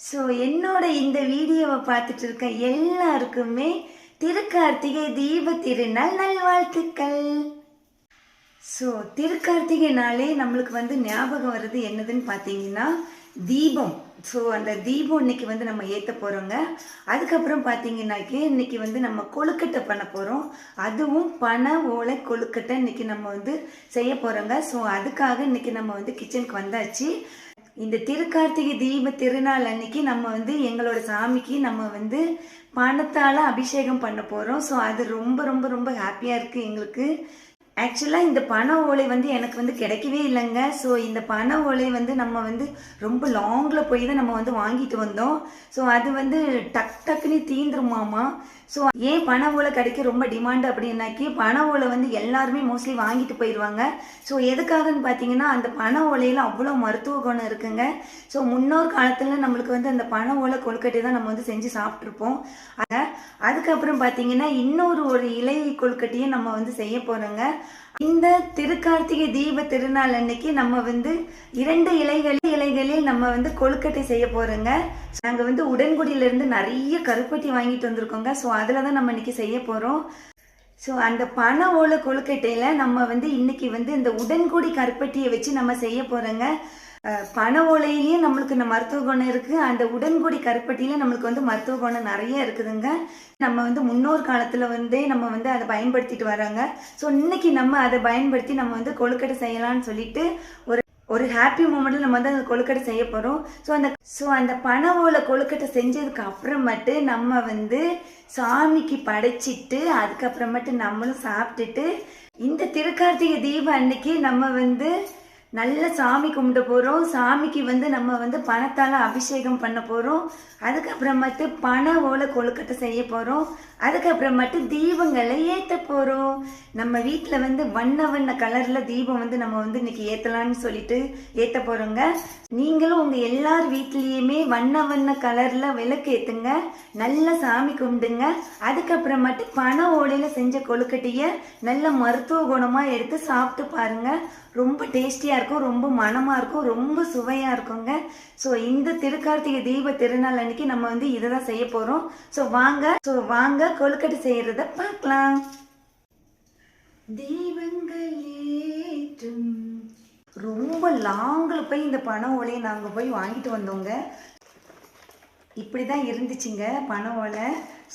So என்னோட இந்த வீடியோவை பார்த்துட்டு இருக்க எல்லாருக்குமே திருக்கார்த்திகை தீப திருநாள் நல்வாழ்த்துக்கள். ஸோ திருக்கார்த்திகைனாலே நம்மளுக்கு ஞாபகம் வருது என்னதுன்னு பார்த்தீங்கன்னா தீபம். ஸோ அந்த தீபம் இன்னைக்கு நம்ம ஏற்ற போகிறோங்க. அதுக்கப்புறம் பார்த்தீங்கன்னாக்கி இன்னைக்கு நம்ம கொழுக்கட்டை பண்ண போகிறோம். அதுவும் பனை ஓலை கொழுக்கட்டை இன்னைக்கு நம்ம செய்ய போகிறோங்க. ஸோ அதுக்காக இன்னைக்கு நம்ம கிச்சனுக்கு வந்தாச்சு. இந்த திருக்கார்த்திகை தீப திருநாள் அன்னைக்கு நம்ம எங்களோட சாமிக்கு நம்ம பணத்தால் அபிஷேகம் பண்ண போகிறோம். ஸோ அது ரொம்ப ரொம்ப ரொம்ப ஹாப்பியாக இருக்குது எங்களுக்கு. ஆக்சுவலாக இந்த பனை ஓலை எனக்கு கிடைக்கவே இல்லைங்க. ஸோ இந்த பனை ஓலை நம்ம ரொம்ப லாங்கில் போய் தான் நம்ம வாங்கிட்டு வந்தோம். ஸோ அது டக்குன்னு தீந்துருமாமா. ஸோ ஏன் பனை ஓலை கிடைக்க ரொம்ப டிமாண்டு அப்படின்னாக்கி பனை ஓலை எல்லாருமே மோஸ்ட்லி வாங்கிட்டு போயிடுவாங்க. ஸோ எதுக்காகன்னு பார்த்தீங்கன்னா அந்த பனை ஓலையில் அவ்வளோ மருத்துவ குணம் இருக்குங்க. ஸோ முன்னோர் காலத்தில் நம்மளுக்கு அந்த பனை ஓலை கொழுக்கட்டை தான் நம்ம செஞ்சு சாப்பிட்ருப்போம். அதுக்கப்புறம் பார்த்தீங்கன்னா ஒரு இலை கொழுக்கட்டையும் நம்ம செய்ய போகிறோங்க. இந்த திருக்கார்த்திகை தீப திருநாள் அன்னைக்கு நம்ம 2 இலைகளில் நம்ம கொழுக்கட்டை செய்ய போறோங்க. நாங்கள் உடன்குடியிலிருந்து நிறைய கருப்பட்டி வாங்கிட்டு வந்திருக்கோங்க. ஸோ அதில் தான் நம்ம இன்னைக்கு செய்ய போகிறோம். ஸோ அந்த பனை ஓலை கொழுக்கட்டையில் நம்ம இன்னைக்கு இந்த உடன்குடி கருப்பட்டியை வச்சு நம்ம செய்ய போகிறோங்க. பனை ஓலையிலையும் நம்மளுக்கு இந்த மருத்துவ குணம் இருக்குது. அந்த உடன்குடி கருப்பட்டியில நம்மளுக்கு மருத்துவ குணம் நிறைய இருக்குதுங்க. நம்ம முன்னோர் காலத்தில் நம்ம அதை பயன்படுத்திட்டு வராங்க. ஸோ இன்னைக்கு நம்ம அதை பயன்படுத்தி நம்ம கொழுக்கட்டை செய்யலாம்னு சொல்லிட்டு ஒரு ஹாப்பி மூமெண்ட்ல நம்ம அந்த கொழுக்கட்டை செய்ய போகிறோம். ஸோ அந்த பனை ஓலை கொழுக்கட்டை செஞ்சதுக்கு அப்புறமேட்டு நம்ம சாமிக்கு படைச்சிட்டு அதுக்கப்புறமேட்டு நம்மளும் சாப்பிட்டுட்டு இந்த திருக்கார்த்திகை தீபம் அன்னைக்கு நம்ம நல்ல சாமி கும்பிட போகிறோம். சாமிக்கு நம்ம பணத்தால் அபிஷேகம் பண்ண போகிறோம். அதுக்கப்புறமேட்டு பனை ஓலை கொழுக்கட்டை செய்ய போகிறோம். அதுக்கப்புறமேட்டு தீபங்களை ஏற்ற போகிறோம். நம்ம வீட்டில் வண்ண வண்ண கலரில் தீபம் நம்ம இன்னைக்கு ஏற்றலான்னு சொல்லிட்டு ஏற்ற போகிறோங்க. நீங்களும் உங்கள் எல்லார் வீட்லேயுமே வண்ண வண்ண கலரில் விளக்கு ஏற்றுங்க, நல்ல சாமி கும்பிடுங்க. அதுக்கப்புறமேட்டு பனை ஓலையில் செஞ்ச கொழுக்கட்டையை நல்ல மருத்துவ குணமாக எடுத்து சாப்பிட்டு பாருங்கள். ரொம்ப டேஸ்டியாக இருக்கும், ரொம்ப மனமாக இருக்கும், ரொம்ப சுவையாக இருக்குங்க. ஸோ இந்த திருக்கார்த்திகை தீப திருநாள் அன்னைக்கு நம்ம இதை தான் செய்ய போகிறோம். ஸோ வாங்க கொழுக்கட்டை செய்கிறத பார்க்கலாம். தீபங்கள் ஏற்றும் ரொம்ப லாங்கில் போய் இந்த பனை ஓலையை நாங்கள் போய் வாங்கிட்டு வந்தோங்க. இப்படி தான் இருந்துச்சுங்க பனை ஓலை.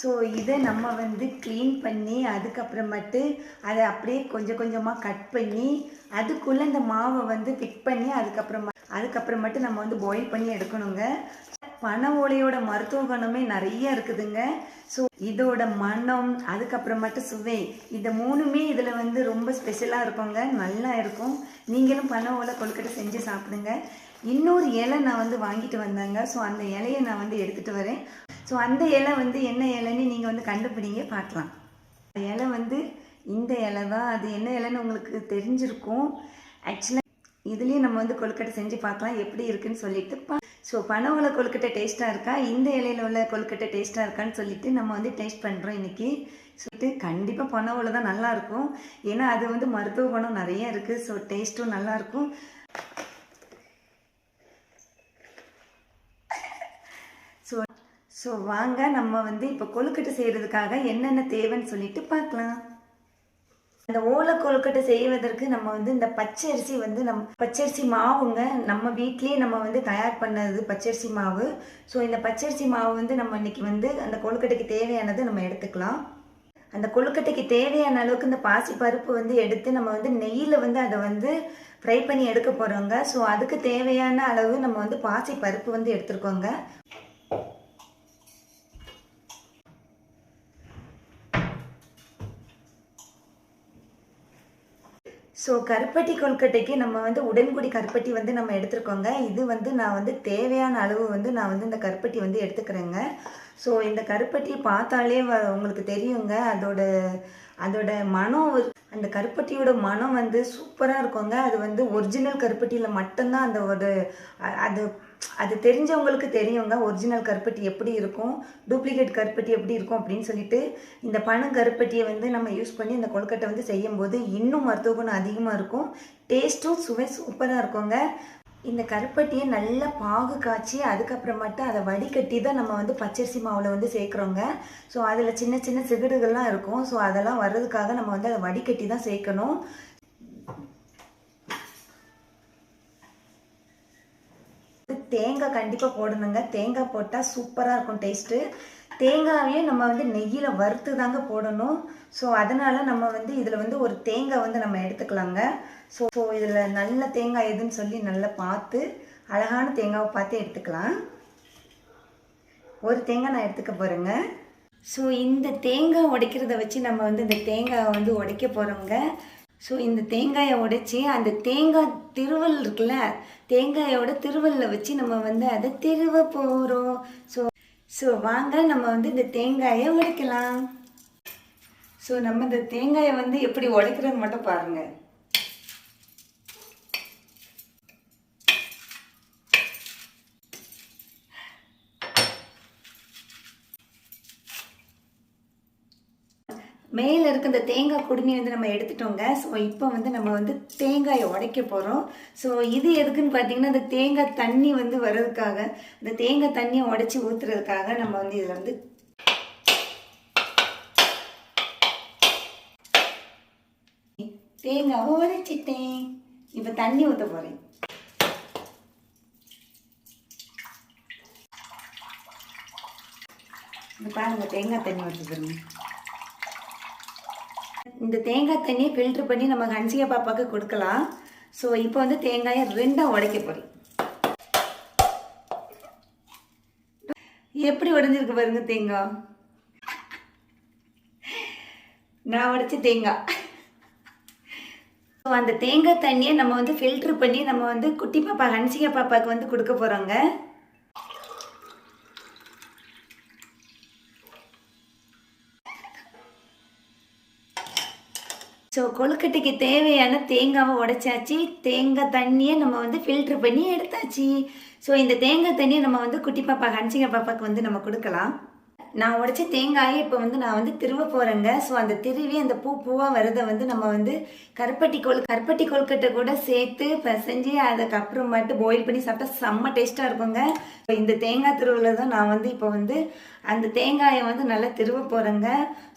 ஸோ இதை நம்ம க்ளீன் பண்ணி அதுக்கப்புறமேட்டு அதை அப்படியே கொஞ்சம் கொஞ்சமாக கட் பண்ணி அதுக்குள்ளே இந்த மாவை ஃபிட் பண்ணி அதுக்கப்புறமேட்டு நம்ம பாயில் பண்ணி எடுக்கணுங்க. பனை ஓலையோட மருத்துவ குணமே நிறைய இருக்குதுங்க. ஸோ இதோட மனம் அதுக்கப்புறமேட்டு சுவை இந்த 3மே இதில் ரொம்ப ஸ்பெஷலாக இருக்குங்க, நல்லா இருக்கும். நீங்களும் பனை ஓலை கொழுக்கட்டை செஞ்சு சாப்பிடுங்க. இன்னொரு இலை நான் வாங்கிட்டு வந்தேங்க. ஸோ அந்த இலையை நான் எடுத்துகிட்டு வரேன். ஸோ அந்த இலை என்ன இலைன்னு நீங்கள் கண்டுபிடிங்க பார்க்கலாம். அந்த இலை இந்த இலை தான். அது என்ன இலைன்னு உங்களுக்கு தெரிஞ்சிருக்கும். ஆக்சுவலாக இதுலேயும் நம்ம கொழுக்கட்டை செஞ்சு பார்க்கலாம் எப்படி இருக்குன்னு சொல்லிட்டு. ஸோ பனை ஓலை கொழுக்கட்டை டேஸ்ட்டாக இருக்கா, இந்த இலையில் உள்ள கொழுக்கட்டை டேஸ்ட்டாக இருக்கான்னு சொல்லிட்டு நம்ம டேஸ்ட் பண்ணுறோம் இன்றைக்கி. சொல்லிட்டு கண்டிப்பாக பனை ஓலை தான் நல்லாயிருக்கும். ஏன்னா அது மருத்துவ குணம் நிறைய இருக்குது. ஸோ டேஸ்ட்டும் நல்லாயிருக்கும். ஸோ வாங்க நம்ம இப்போ கொழுக்கட்டை செய்கிறதுக்காக என்னென்ன தேவைன்னு சொல்லிட்டு பார்க்கலாம். அந்த ஓலை கொழுக்கட்டை செய்வதற்கு நம்ம இந்த பச்சரிசி நம்ம பச்சரிசி மாவுங்க. நம்ம வீட்லேயே நம்ம தயார் பண்ணது பச்சரிசி மாவு. ஸோ இந்த பச்சரிசி மாவு நம்ம இன்னைக்கு அந்த கொழுக்கட்டைக்கு தேவையானது நம்ம எடுத்துக்கலாம். அந்த கொழுக்கட்டைக்கு தேவையான அளவுக்கு இந்த பாசி பருப்பு எடுத்து நம்ம நெய்யில் அதை ஃப்ரை பண்ணி எடுக்க போகிறோங்க. ஸோ அதுக்கு தேவையான அளவு நம்ம பாசி பருப்பு எடுத்துருக்கோங்க. ஸோ கருப்பட்டி கொழுக்கட்டைக்கு நம்ம உடன்குடி கருப்பட்டி நம்ம எடுத்துருக்கோங்க. இது நான் தேவையான அளவு நான் இந்த கருப்பட்டி எடுத்துக்கிறேங்க. ஸோ இந்த கருப்பட்டியை பார்த்தாலே உங்களுக்கு தெரியுங்க அதோட மனம். அந்த கருப்பட்டியோட மனம் சூப்பராக இருக்குங்க. அது ஒரிஜினல் கருப்பட்டியில் மட்டும்தான் அது தெரிஞ்சவங்களுக்கு தெரியுங்க ஒரிஜினல் கருப்பட்டி எப்படி இருக்கும், டூப்ளிகேட் கருப்பட்டி எப்படி இருக்கும் அப்படின்னு சொல்லிட்டு. இந்த பனை கருப்பட்டியை நம்ம யூஸ் பண்ணி இந்த கொழுக்கட்டை செய்யும்போது இன்னும் மருத்துவ குணம் அதிகமாக இருக்கும். டேஸ்ட்டும் சுவை சூப்பராக இருக்குங்க. இந்த கருப்பட்டியை நல்லா பாகு காய்ச்சி அதுக்கப்புறமேட்டு அதை வடிகட்டி தான் நம்ம வந்து பச்சரிசி மாவில் வந்து சேர்க்குறோங்க. ஸோ அதில் சின்ன சின்ன சிகடுகள்லாம் இருக்கும். ஸோ அதெல்லாம் வர்றதுக்காக நம்ம வந்து அதை வடிகட்டி தான் சேர்க்கணும். தேங்காய் கண்டிப்பாக போடணுங்க. தேங்காய் போட்டால் சூப்பராக இருக்கும் டேஸ்ட்டு. தேங்காயே நம்ம வந்து நெய்யில் வறுத்து தாங்க போடணும். ஸோ அதனால் நம்ம வந்து இதில் வந்து ஒரு தேங்காய் வந்து நம்ம எடுத்துக்கலாங்க. ஸோ இதில் நல்ல தேங்காய் எதுன்னு சொல்லி நல்லா பார்த்து அழகான தேங்காவை பார்த்து எடுத்துக்கலாம். ஒரு தேங்காய் நான் எடுத்துக்க போகிறேங்க. ஸோ இந்த தேங்காய் உடைக்கிறத வச்சு நம்ம வந்து இந்த தேங்காயை வந்து உடைக்க போகிறோங்க. ஸோ இந்த தேங்காயை உடைச்சி அந்த தேங்காய் திருவல் இருக்குல்ல, தேங்காயோட திருவல்ல வச்சு நம்ம வந்து அதை திருவ போகிறோம். ஸோ வாங்க நம்ம வந்து இந்த தேங்காயை உடைக்கலாம். ஸோ நம்ம இந்த தேங்காயை வந்து எப்படி உடைக்கிறோன்னு மட்டும் பாருங்கள். மேலே இருக்க இந்த தேங்காய் குடுமி வந்து நம்ம எடுத்துட்டோங்க. ஸோ இப்போ வந்து நம்ம வந்து தேங்காயை உடைக்க போகிறோம். ஸோ இது எதுக்குன்னு பார்த்தீங்கன்னா, இந்த தேங்காய் தண்ணி வந்து வர்றதுக்காக, இந்த தேங்காய் தண்ணியை உடைச்சி ஊற்றுறதுக்காக நம்ம வந்து இதில் வந்து தேங்காவை உடைச்சிட்டேன். இப்போ தண்ணி ஊற்ற போகிறேன். இந்த பாருங்க தேங்காய் தண்ணி ஊற்றுறேன். இந்த தேங்காய் தண்ணியை ஃபில்ட்ரு பண்ணி நம்ம ஹன்சிகா பாப்பாவுக்கு கொடுக்கலாம். ஸோ இப்போ வந்து தேங்காயை ரெண்டாக உடைக்க போகிறேன். எப்படி உடைஞ்சிருக்கு பாருங்க தேங்காய். நான் உடைச்ச தேங்காய். ஸோ அந்த தேங்காய் தண்ணியை நம்ம வந்து ஃபில்ட்ரு பண்ணி நம்ம வந்து குட்டி பாப்பா ஹன்சிகா பாப்பாவுக்கு வந்து கொடுக்க போகிறோங்க. ஸோ கொழுக்கட்டைக்கு தேவையான தேங்காவை உடைச்சாச்சு. தேங்காய் தண்ணியை நம்ம வந்து ஃபில்ட்ரு பண்ணி எடுத்தாச்சு. ஸோ இந்த தேங்காய் தண்ணியை நம்ம வந்து குட்டி பாப்பா ஹன்சிகா பாப்பாவுக்கு வந்து நம்ம கொடுக்கலாம். நான் உடைச்ச தேங்காயை இப்போ வந்து நான் வந்து திருவ போகிறேங்க. ஸோ அந்த திருவி அந்த பூவாக வரதை வந்து நம்ம வந்து கருப்பட்டி கொழுக்கட்டை கூட சேர்த்து பிசைஞ்சு அதுக்கப்புறமாட்டு பாயில் பண்ணி சாப்பிட்டா செம்ம டேஸ்ட்டாக இருக்குங்க. இந்த தேங்காய் திருவில தான் நான் வந்து இப்போ வந்து அந்த தேங்காயை வந்து நல்லா திருவ போகிறேங்க.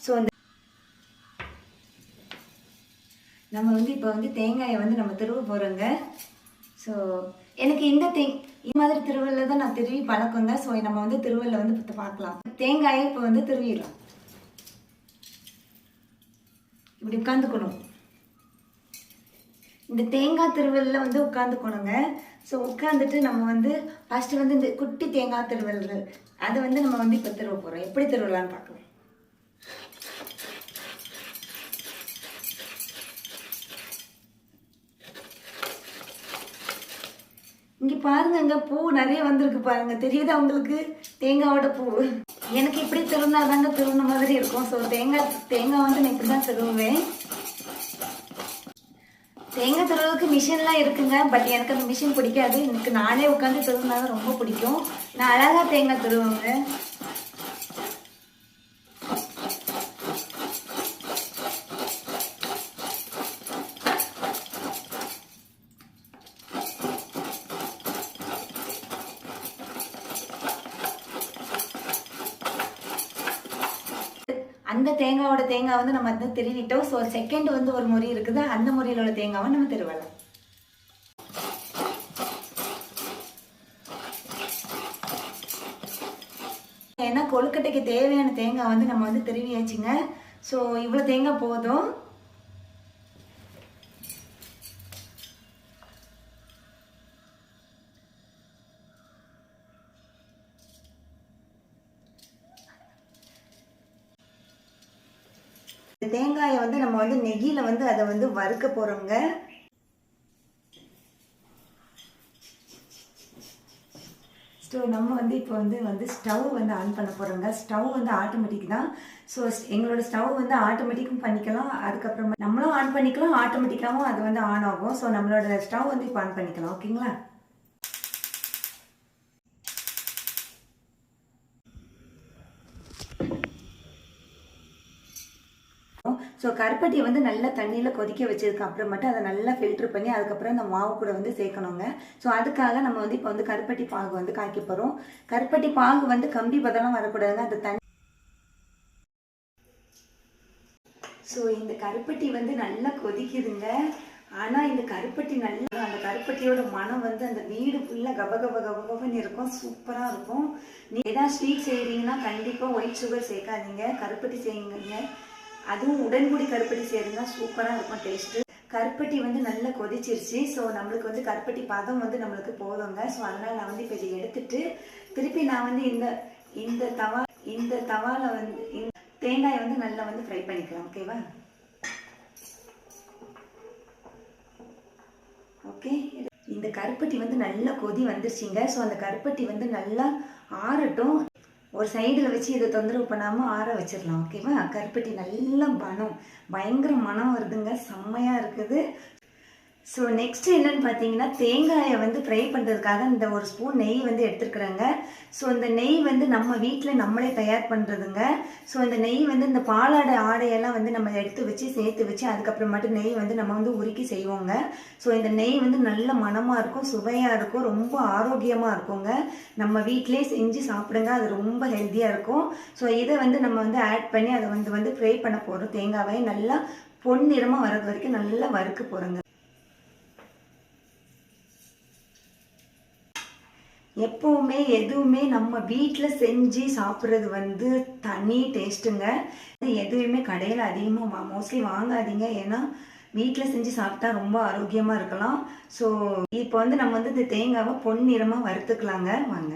ஸோ நம்ம வந்து இப்போ வந்து தேங்காயை வந்து நம்ம திருவ போகிறோங்க. ஸோ எனக்கு இந்த மாதிரி திருவல்ல தான் நான் திருவி பழக்கங்க. ஸோ நம்ம வந்து திருவல்ல வந்து பார்க்கலாம். தேங்காயை இப்போ வந்து திருவிடலாம். இப்படி உட்காந்துக்கணும். இந்த தேங்காய் திருவல்ல வந்து உட்காந்துக்கணுங்க. ஸோ உட்காந்துட்டு நம்ம வந்து ஃபஸ்ட்டு வந்து இந்த குட்டி தேங்காய் திருவல் அதை வந்து நம்ம வந்து இப்போ திருவ போகிறோம். எப்படி திருவலான்னு பார்க்கலாம். இங்கே பாருங்க, பூ நிறைய வந்திருக்கு பாருங்க. தெரியுதா உங்களுக்கு? தேங்காயோட பூ. எனக்கு இப்படி திருவினா தாங்க திருவின மாதிரி இருக்கும். ஸோ தேங்காய் வந்து நான் இப்படி தான் திருவுவேன். தேங்காய் திருவுறதுக்கு மிஷின்லாம் இருக்குங்க. பட் எனக்கு அந்த மிஷின் பிடிக்காது. எனக்கு நானே உட்காந்து திருவினா தான் ரொம்ப பிடிக்கும். நான் அழகாக தேங்காய் திருவுவேங்க. அந்த தேங்காவோட தேங்காய் வந்து நம்ம வந்து திருவிட்டோம். ஸோ செகண்ட் வந்து ஒரு முறை இருக்குது. அந்த முறையில் உள்ள தேங்காவை நம்ம திருவலாம். ஏன்னா கொழுக்கட்டைக்கு தேவையான தேங்காய் வந்து நம்ம வந்து திருவியாச்சுங்க. ஸோ இவ்வளோ தேங்காய் போதும். தேங்காயை வந்து நம்ம வந்து நெய்யில் வந்து அதை வந்து வறுக்க போகிறோங்க. ஸோ நம்ம வந்து இப்போ வந்து ஸ்டவ் வந்து ஆன் பண்ண போகிறோங்க. ஸ்டவ் வந்து ஆட்டோமேட்டிக் தான். ஸோ எங்களோட ஸ்டவ் வந்து ஆட்டோமேட்டிக்கும் பண்ணிக்கலாம். அதுக்கப்புறமா நம்மளும் ஆன் பண்ணிக்கலாம், ஆட்டோமேட்டிக்காகவும் அது வந்து ஆன் ஆகும். ஸோ நம்மளோட ஸ்டவ் வந்து இப்போ ஆன் பண்ணிக்கலாம். ஓகேங்களா? ஸோ கருப்பட்டியை வந்து நல்லா தண்ணியில் கொதிக்க வச்சதுக்கு அப்புறமேட்டு அதை நல்லா ஃபில்ட்ரு பண்ணி அதுக்கப்புறம் இந்த மாவு கூட வந்து சேர்க்கணுங்க. ஸோ அதுக்காக நம்ம வந்து இப்போ வந்து கருப்பட்டி பாகு வந்து காய்க்க போகிறோம். கருப்பட்டி பாகு வந்து கம்பி பதம்லாம் வரக்கூடாதுங்க, அது தண்ணி. ஸோ இந்த கருப்பட்டி வந்து நல்லா கொதிக்குதுங்க. ஆனால் இந்த கருப்பட்டி நல்லா அந்த கருப்பட்டியோட மனம் வந்து அந்த வீடு ஃபுல்லாக கபகபன்னு இருக்கும், சூப்பராக இருக்கும். நீ ஏதாவது ஸ்வீட் செய்கிறீங்கன்னா கண்டிப்பாக ஒயிட் சுகர் சேர்க்காதீங்க, கருப்பட்டி செய்யுங்க. அதுவும் உடன்குடி கருப்பட்டி செய்கிறீங்கன்னா சூப்பராக இருக்கும் டேஸ்ட்டு. கருப்பட்டி வந்து நல்லா கொதிச்சிருச்சு. ஸோ நம்மளுக்கு வந்து கருப்பட்டி பதம் வந்து நம்மளுக்கு போதுங்க. ஸோ அதனால் நான் வந்து இப்போ இதை எடுத்துட்டு திருப்பி நான் வந்து இந்த தவாவில் வந்து தேங்காயை வந்து நல்லா வந்து ஃப்ரை பண்ணிக்கலாம். ஓகேவா? ஓகே, இந்த கருப்பட்டி வந்து நல்லா கொதி வந்துருச்சுங்க. ஸோ அந்த கருப்பட்டி வந்து நல்லா ஆறட்டும். ஒரு சைடில் வச்சு இதை தொந்தரவு பண்ணாமல் ஆற வச்சிடலாம். ஓகேவா? கருப்பட்டி நல்லா பயங்கர மனம் வருதுங்க, செம்மையாக இருக்குது. ஸோ நெக்ஸ்ட்டு என்னென்னு பார்த்தீங்கன்னா, தேங்காயை வந்து ஃப்ரை பண்ணுறதுக்காக இந்த ஒரு ஸ்பூன் நெய் வந்து எடுத்துருக்குறேங்க. ஸோ இந்த நெய் வந்து நம்ம வீட்டில் நம்மளே தயார் பண்ணுறதுங்க. ஸோ இந்த நெய் வந்து இந்த பாலாடை ஆடையெல்லாம் வந்து நம்ம எடுத்து வச்சு சேர்த்து வச்சு அதுக்கப்புறமாட்டு நெய் வந்து நம்ம வந்து உருக்கி செய்வோங்க. ஸோ இந்த நெய் வந்து நல்ல மணமாக இருக்கும், சுவையாக இருக்கும், ரொம்ப ஆரோக்கியமாக இருக்குங்க. நம்ம வீட்டிலே செஞ்சு சாப்பிடுங்க, அது ரொம்ப ஹெல்த்தியாக இருக்கும். ஸோ இதை வந்து நம்ம வந்து ஆட் பண்ணி அதை வந்து ஃப்ரை பண்ண போகிறோம். தேங்காவை நல்லா பொன்னிறமாக வர்றது வரைக்கும் நல்லா வறுக்க போகிறோங்க. எப்போவுமே எதுவுமே நம்ம வீட்டில் செஞ்சு சாப்பிட்றது வந்து தனி டேஸ்ட்டுங்க. எதுவுமே கடையில் அதிகமாக மோஸ்ட்லி வாங்காதீங்க, ஏன்னா வீட்டில் செஞ்சு சாப்பிட்டா ரொம்ப ஆரோக்கியமாக இருக்கலாம். ஸோ இப்போ வந்து நம்ம வந்து இந்த தேங்காவை பொன்னிறமாக வறுத்துக்கலாங்க. வாங்க.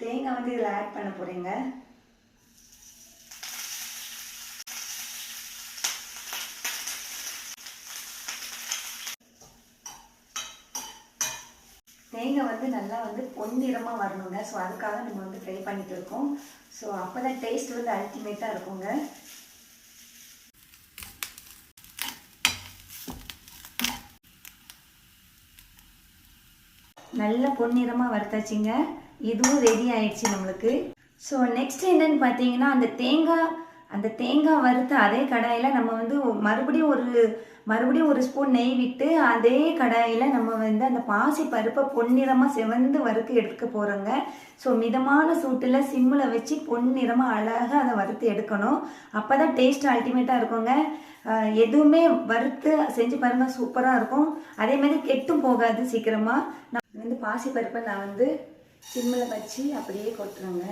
தேங்காய் வந்து இதில் ஆட் பண்ண போகிறீங்க. தேங்காய் வந்து நல்லா வந்து பொன்னிறமாக வரணுங்க. ஸோ அதுக்காக நம்ம வந்து ஃப்ரை பண்ணிட்டு இருக்கோம். ஸோ அப்போ தான் டேஸ்ட் வந்து அல்டிமேட்டாக இருக்குங்க. நல்லா பொன்னிறமாக வறுத்தாச்சுங்க. இதுவும் ரெடி ஆயிடுச்சு நம்மளுக்கு. ஸோ நெக்ஸ்ட் என்னன்னு பார்த்தீங்கன்னா, அந்த தேங்காய் வறுத்த அதே கடாயில் நம்ம வந்து மறுபடியும் ஒரு ஸ்பூன் நெய் விட்டு அதே கடாயில் நம்ம வந்து அந்த பாசி பருப்பை பொன்னிறமாக செவந்து வறுத்து எடுக்க போகிறோங்க. ஸோ மிதமான சூட்டில் சிம்மில் வச்சு பொன்னிறமாக அழகாக அதை வறுத்து எடுக்கணும். அப்போ தான் டேஸ்ட் அல்டிமேட்டாக இருக்குங்க. எதுவுமே வறுத்து செஞ்சு பாருங்கள், சூப்பராக இருக்கும். அதே மாதிரி கெட்டும் போகாது சீக்கிரமாக. நான் வந்து பாசி பருப்பை நான் வந்து சிம்மில் வச்சு அப்படியே கொட்டுறேங்க.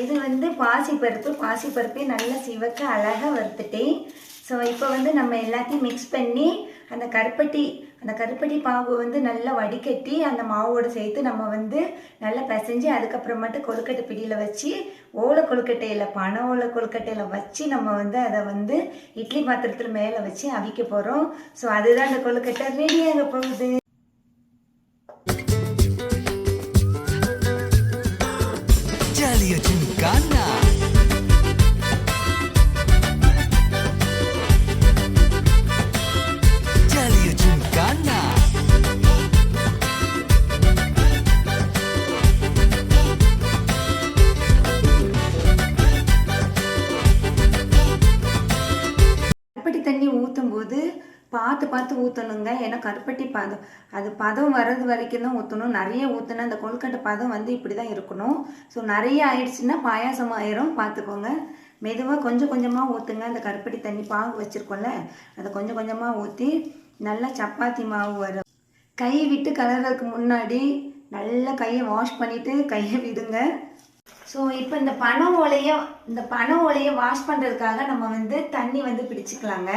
இது வந்து பாசிப்பருப்பே நல்லா சிவக்க அழகாக வறுத்துட்டேன். ஸோ இப்போ வந்து நம்ம எல்லாத்தையும் மிக்ஸ் பண்ணி அந்த கருப்பட்டி பாகு வந்து நல்லா வடிகட்டி அந்த மாவோடு சேர்த்து நம்ம வந்து நல்லா பிசைஞ்சு அதுக்கப்புறமேட்டு கொழுக்கட்டை பிடியில் வச்சு பனை ஓலை கொழுக்கட்டையில் வச்சு நம்ம வந்து அதை வந்து இட்லி பாத்திரத்தில் மேலே வச்சு அவிக்க போகிறோம். ஸோ அதுதான் அந்த கொழுக்கட்டை ரெடியாக போகுது. தண்ணி ஊற்றும் போது பார்த்து ஊற்றணுங்க. ஏன்னா கருப்பட்டி பதம் வர்றது வரைக்கும் தான் ஊற்றணும். நிறைய ஊற்றினா அந்த கொழுக்கட்டை பதம் வந்து இப்படி தான் இருக்கணும். ஸோ நிறைய ஆயிடுச்சுன்னா பாயாசம் ஆயிரும், பார்த்துக்கோங்க. மெதுவாக கொஞ்சம் கொஞ்சமாக ஊற்றுங்க. அந்த கருப்பட்டி தண்ணி பாகு வச்சுருக்கோம்ல, அதை கொஞ்சம் கொஞ்சமாக ஊற்றி நல்லா சப்பாத்தி மாவு வரும். கை விட்டு கலர்றதுக்கு முன்னாடி நல்லா கையை வாஷ் பண்ணிவிட்டு கையை விடுங்க. ஸோ இப்போ இந்த பனை ஓலையை வாஷ் பண்ணுறதுக்காக நம்ம வந்து தண்ணி வந்து பிடிச்சிக்கலாங்க.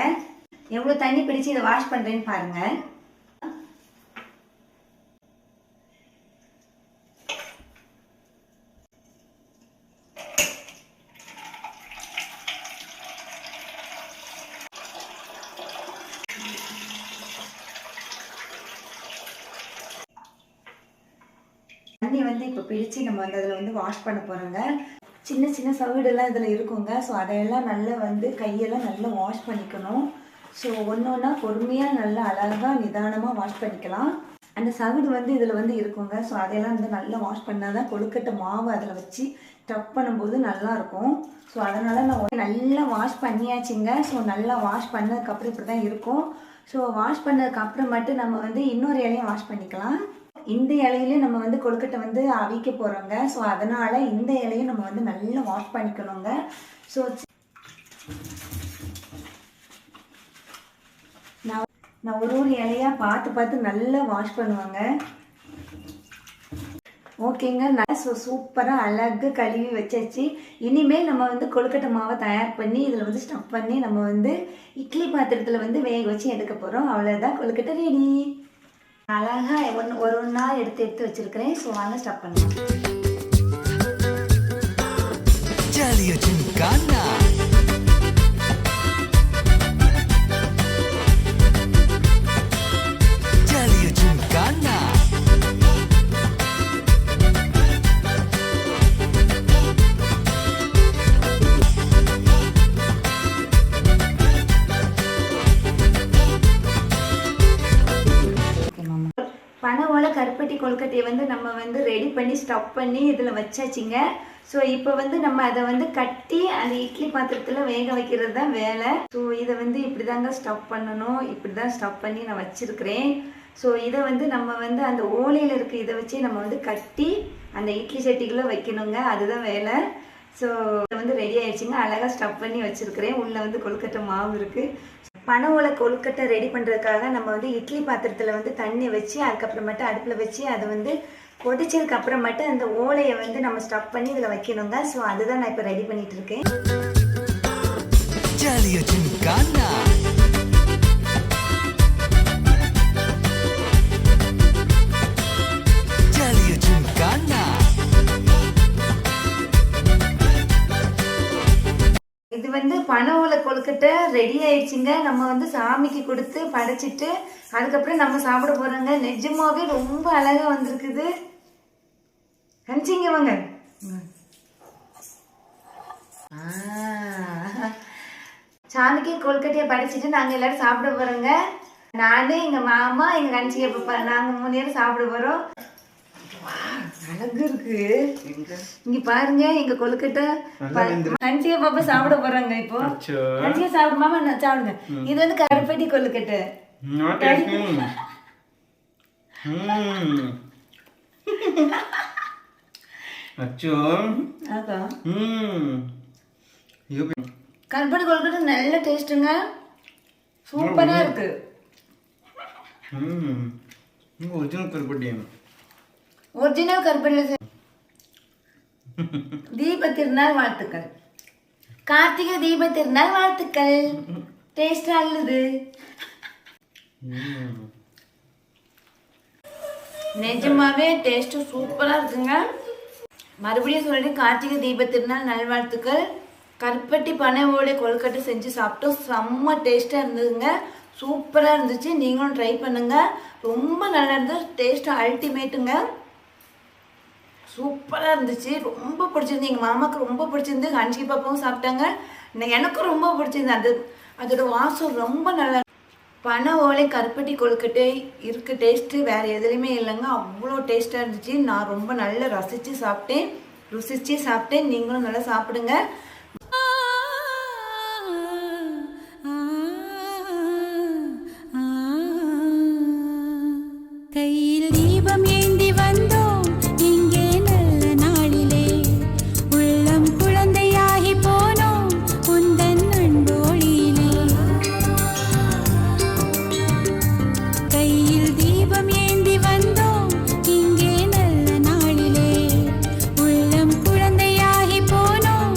எவ்வளோ தண்ணி பிடிச்சி இதை வாஷ் பண்ணுறேன்னு பாருங்கள். தண்ணி வந்து இப்போ பிடிச்சி நம்ம வந்து அதில் வந்து வாஷ் பண்ண போகிறோங்க. சின்ன சின்ன சவுடெல்லாம் இதில் இருக்குங்க. ஸோ அதையெல்லாம் நல்லா வந்து கையெல்லாம் நல்லா வாஷ் பண்ணிக்கணும். ஸோ ஒன்று ஒன்றா பொறுமையாக நல்லா அழகாக நிதானமாக வாஷ் பண்ணிக்கலாம். அந்த சவுடு வந்து இதில் வந்து இருக்குங்க. ஸோ அதையெல்லாம் வந்து நல்லா வாஷ் பண்ணால் தான் கொழுக்கட்டை மாவு அதில் வச்சு ஸ்டஃப் பண்ணும்போது நல்லாயிருக்கும். ஸோ அதனால் நான் நல்லா வாஷ் பண்ணியாச்சுங்க. ஸோ நல்லா வாஷ் பண்ணதுக்கப்புறம் இப்படி தான் இருக்கும். ஸோ வாஷ் பண்ணதுக்கப்புறம் மட்டும் நம்ம வந்து இன்னொரு இலையும் வாஷ் பண்ணிக்கலாம். இந்த இலையிலே நம்ம வந்து கொழுக்கட்டை வந்து அவிக்க போகிறோங்க. ஸோ அதனால் இந்த இலையும் நம்ம வந்து நல்லா வாஷ் பண்ணிக்கணுங்க. ஸோ நான் ஒரு இலையாக பார்த்து நல்லா வாஷ் பண்ணுவாங்க. ஓகேங்க, நான் சூப்பராக அழகாக கழுவி வச்சாச்சு. இனிமேல் நம்ம வந்து கொழுக்கட்டை மாவை தயார் பண்ணி இதில் வந்து ஸ்டஃப் பண்ணி நம்ம வந்து இட்லி பாத்திரத்தில் வந்து வேக வச்சு எடுக்க போகிறோம். அவ்வளோதான், கொழுக்கட்டை ரெடி. அழகாக ஒரு ஒன்றா எடுத்து வச்சுருக்கிறேன். ஸோ வாங்க ஸ்டஃப் பண்ணலாம். பனை ஓலை கருப்பட்டி கொழுக்கட்டையை வந்து நம்ம வந்து ரெடி பண்ணி ஸ்டஃப் பண்ணி இதில் வச்சாச்சுங்க. ஸோ இப்போ வந்து நம்ம அதை வந்து கட்டி அந்த இட்லி பாத்திரத்தில் வேக வைக்கிறது தான் வேலை. ஸோ இதை வந்து இப்படி தாங்க ஸ்டஃப் பண்ணணும். இப்படி தான் ஸ்டஃப் பண்ணி நான் வச்சுருக்கிறேன். ஸோ இதை வந்து நம்ம வந்து அந்த ஓலையில் இருக்க இதை வச்சு நம்ம வந்து கட்டி அந்த இட்லி சட்டிக்குள்ளே வைக்கணுங்க. அதுதான் வேலை. ஸோ இதை வந்து ரெடி ஆயிடுச்சுங்க. அழகாக ஸ்டஃப் பண்ணி வச்சுருக்கிறேன். உள்ளே வந்து கொழுக்கட்டை மாவு இருக்குது. பனை ஓலை கொழுக்கட்டை ரெடி பண்ணுறதுக்காக நம்ம வந்து இட்லி பாத்திரத்தில் வந்து தண்ணி வச்சு அதுக்கப்புறமேட்டு அடுப்பில் வச்சு அதை வந்து கொதிச்சதுக்கு அப்புறமேட்டு அந்த ஓலையை வந்து நம்ம ஸ்டஃப் பண்ணி இதில் வைக்கணுங்க. ஸோ அதுதான் நான் இப்போ ரெடி பண்ணிட்டு இருக்கேன். இது வந்து பனை ஓலை கொழுக்கட்டை ரெடி ஆயிடுச்சுங்க. நம்ம வந்து சாமிக்கு கொடுத்து படைச்சிட்டு அதுக்கப்புறம் நம்ம சாப்பிட போறோங்க. நிஜமாவே ரொம்ப அழகா வந்திருக்குது. கணிச்சிங்க வாங்க. சாமிக்கு கொழுக்கட்டையை படைச்சிட்டு நாங்கள் எல்லாரும் சாப்பிட போறோங்க. நானு, எங்க மாமா, எங்க கணிச்சிங்க பாப்பா, நாங்கள் 3 பேரும் சாப்பிட போறோம். அழகு இருக்கு. இங்க பாருங்க, எங்க கொழுக்கட்டை கஞ்சியா பாப்பா சாப்பிட போறாங்க. இப்போ கஞ்சியா சாப்பிடுமாமா, சாப்பிடுங்க. இது வந்து கருப்பட்டி கொழுக்கட்டை. கருப்பட்டி கொழுக்கட்டை நல்ல டேஸ்ட்டுங்க. சூப்பரா இருக்கு. ஒரிஜினல் கருப்பட்டி. தீப திருநாள் வாழ்த்துக்கள். கார்த்திகை தீப திருநாள் வாழ்த்துக்கள். டேஸ்டா இல்லது. நிஜமாவே டேஸ்ட் சூப்பரா இருக்குங்க. மறுபடியும் சொல்லிட்டு கார்த்திகை தீப திருநாள் நல்வாழ்த்துக்கள். கருப்பட்டி பனை ஓலை கொழுக்கட்டை செஞ்சு சாப்பிட்டோம். செம்ம டேஸ்டா இருந்ததுங்க. சூப்பரா இருந்துச்சு. நீங்களும் ட்ரை பண்ணுங்க. ரொம்ப நல்லா இருந்தது. டேஸ்ட் அல்டிமேட்டுங்க. சூப்பராக இருந்துச்சு. ரொம்ப பிடிச்சிருந்து. எங்கள் மாமாவுக்கு ரொம்ப பிடிச்சிருந்து. கஞ்சி பாப்பாவும் சாப்பிட்டாங்க. எனக்கும் ரொம்ப பிடிச்சிருந்து. அதோட வாசம் ரொம்ப நல்லா. பனை ஓலை கருப்பட்டி கொழுக்கட்டை இருக்க டேஸ்ட்டு வேறு எதுலேயுமே இல்லைங்க. அவ்வளோ டேஸ்ட்டாக இருந்துச்சு. நான் ரொம்ப நல்லா ருசிச்சு சாப்பிட்டேன். நீங்களும் நல்லா சாப்பிடுங்க. கையில் தீபம் ஏந்தி வந்தோம் இங்கே நல்ல நாளிலே. உள்ளம் குழந்தையாகி போனோம் உந்தன் அன்போளிலே. கையில் தீபம் ஏந்தி வந்தோம் இங்கே நல்ல நாளிலே. உள்ளம் குழந்தையாகி போனோம்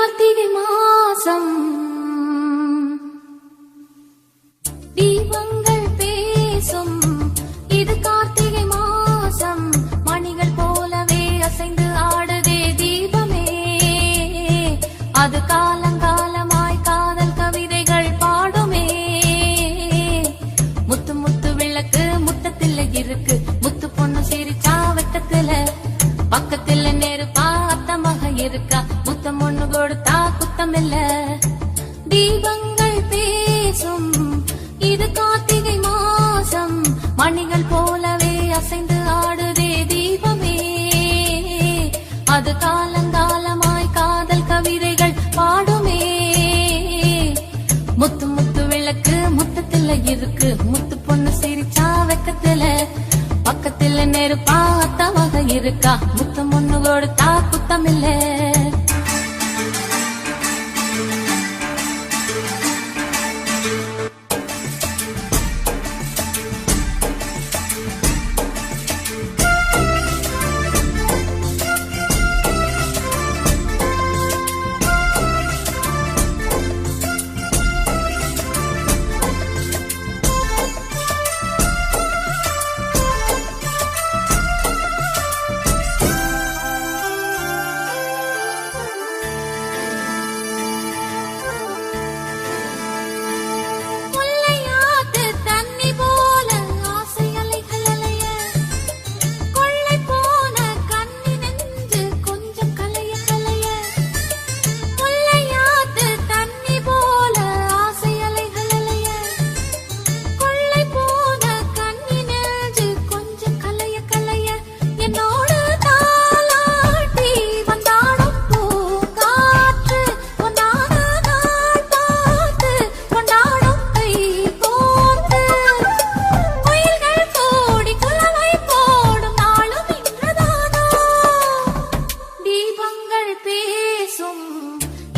கார்த்திகை மாசம் தீபங்கள் பேசும். இது கார்த்திகை மாசம் மணிகள் போலவே அசைந்து ஆடுதே தீபமே. அது காலங்காலமாய் காதல் கவிதைகள் பாடுமே. முத்து முத்து விளக்கு முத்தத்தில் இருக்கு. முத்து பொண்ணு சிரிச்சா வெக்கத்துல பக்கத்துல நெருப்பா அத்தமாக இருக்கா. முத்தம் ஒண்ணு கொடுத்தா குத்தமில்ல. தீபங்கள் பேசும். இது கார்த்திகை மாசம் மணிகள் போலவே அசைந்து ஆடுதே தீபமே. அது காலங்காலமாய் காதல் கவிதைகள் பாடுமே. முத்து முத்து விளக்கு முத்தத்துல இருக்கு. முத்து பொண்ணு சிரிச்சா வெக்கத்துல பக்கத்துல நெருப்பா அத்தமாக இருக்கா. முத்தம் ஒண்ணு கொடுத்தா குத்தமில்ல.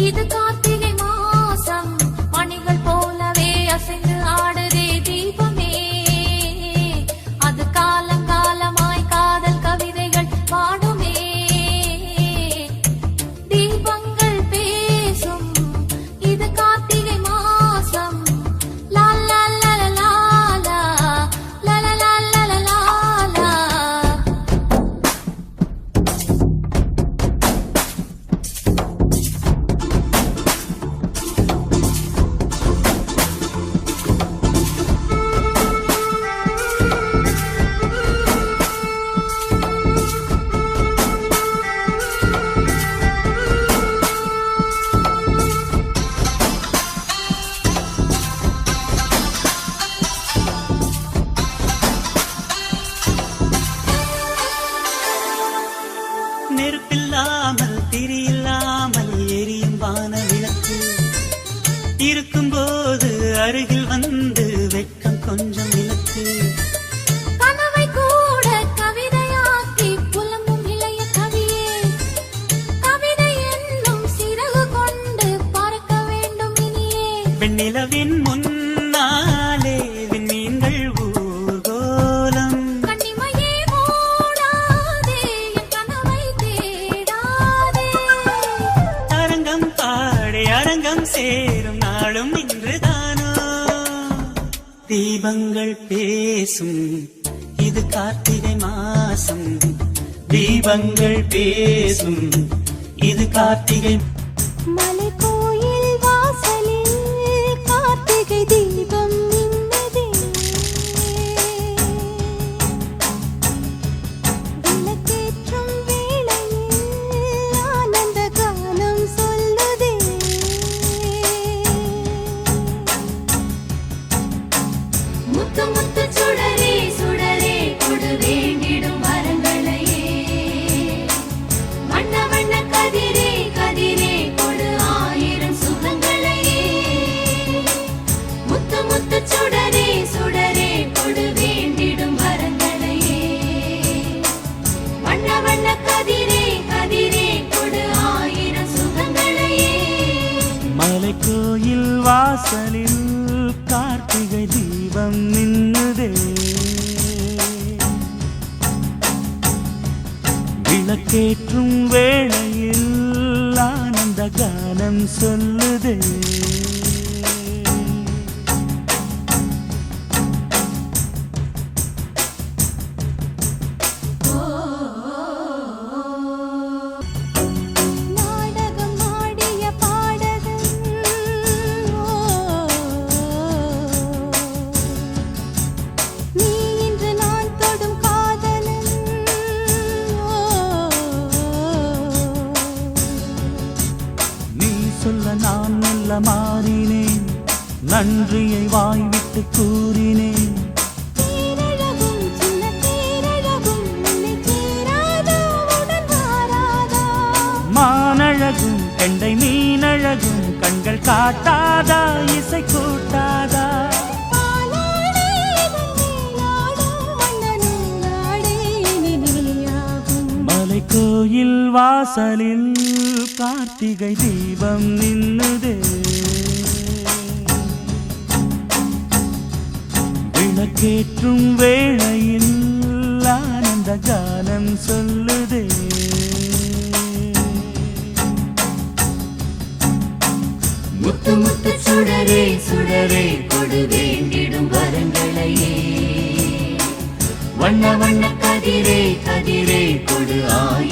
இது கார்த்திகை மாசம் மணிகள் போலவே அசைந்து ஆடுதே தீபமே. அது காலங்காலமாய் காதல் கவிதைகள் பாடுமே. தீபங்கள் பேசும். இது கார்த்திகை மாசம். லா லா லா லா லா லா லா லா லா லா லா லா. நெருப்பில்லாமல் திரியில்லாமல் எரியும் வான விளக்கு இருக்கும்போது அருகில் வந்து வெட்கம் கொஞ்சம் விளக்கு. கனவை கூட கவிதையாக்கி புலம்பும் இளைய கவியே. கவிதை என்னும் சிறகு கொண்டு பறக்க வேண்டும் இனியே. வெண்ணிலவின் முன்னாலே விண்மீன்கள் ஊர்கோலம். கண்ணிமையே மூடாதே என் கனவை தேடாதே. அரங்கம் பாடி அரங்கம் சேரும் நாளும் இன்றுதானோ. தீபங்கள் பேசும். இது கார்த்திகை மாசம். தீபங்கள் பேசும். இது கார்த்திகை. மலை கோயில் வாசலில் கார்த்திகை தீபம் மின்னுதே. விளக்கேற்றும் வேளையில் ஆனந்த கானம் சொல்லுதே. முத்து முத்து சுடரே சுடரே கொடு வேண்டிடும் வரங்களையே. வண்ண வண்ண கதிரே கதிரே கொடு ஆயிரம் சுகங்களையே. முத்து முத்து சுடரே சுடரே கொடு வேண்டிடும் வரங்களையே. வண்ண வண்ண கதிரே கதிரே கொடு ஆயிரம் சுகங்களையே. மலை கோயில் வாசலில் கார்த்திகை தீபம் நின்னுதே. விளக்கேற்றும் வேளையில் ஆனந்த கானம் கானம் சொல்லுதே. நாடகம் ஆடிய பாடகன் நீ இன்று நான் தொடும் காதலன் நீ சொல்ல நான் மெல்ல மாறினேன், நன்றியை வாய்விட்டு கூறினேன். தேரழகும் சின்ன தேரழகும் உன்னை சேராதா உடன் வாராதா மானழகும் கெண்டை மீனழகும் கண்கள் காட்டாதா இசை கூட்டாதா. பாலாடே நீயாடும் மன்னனும் நாடே நீயாகும் மலை கோயில் வாசலில் கார்த்திகை தீபம் நின்னுதே. விளக்கேற்றும் வேளையில் ஆனந்த கானம் சொல்லுதே. முத்து முத்து சுடரே சுடரே கொடு வேண்டிடும் வரங்களையே, வண்ண வண்ண கதிரே கதிரே கொடு ஆயி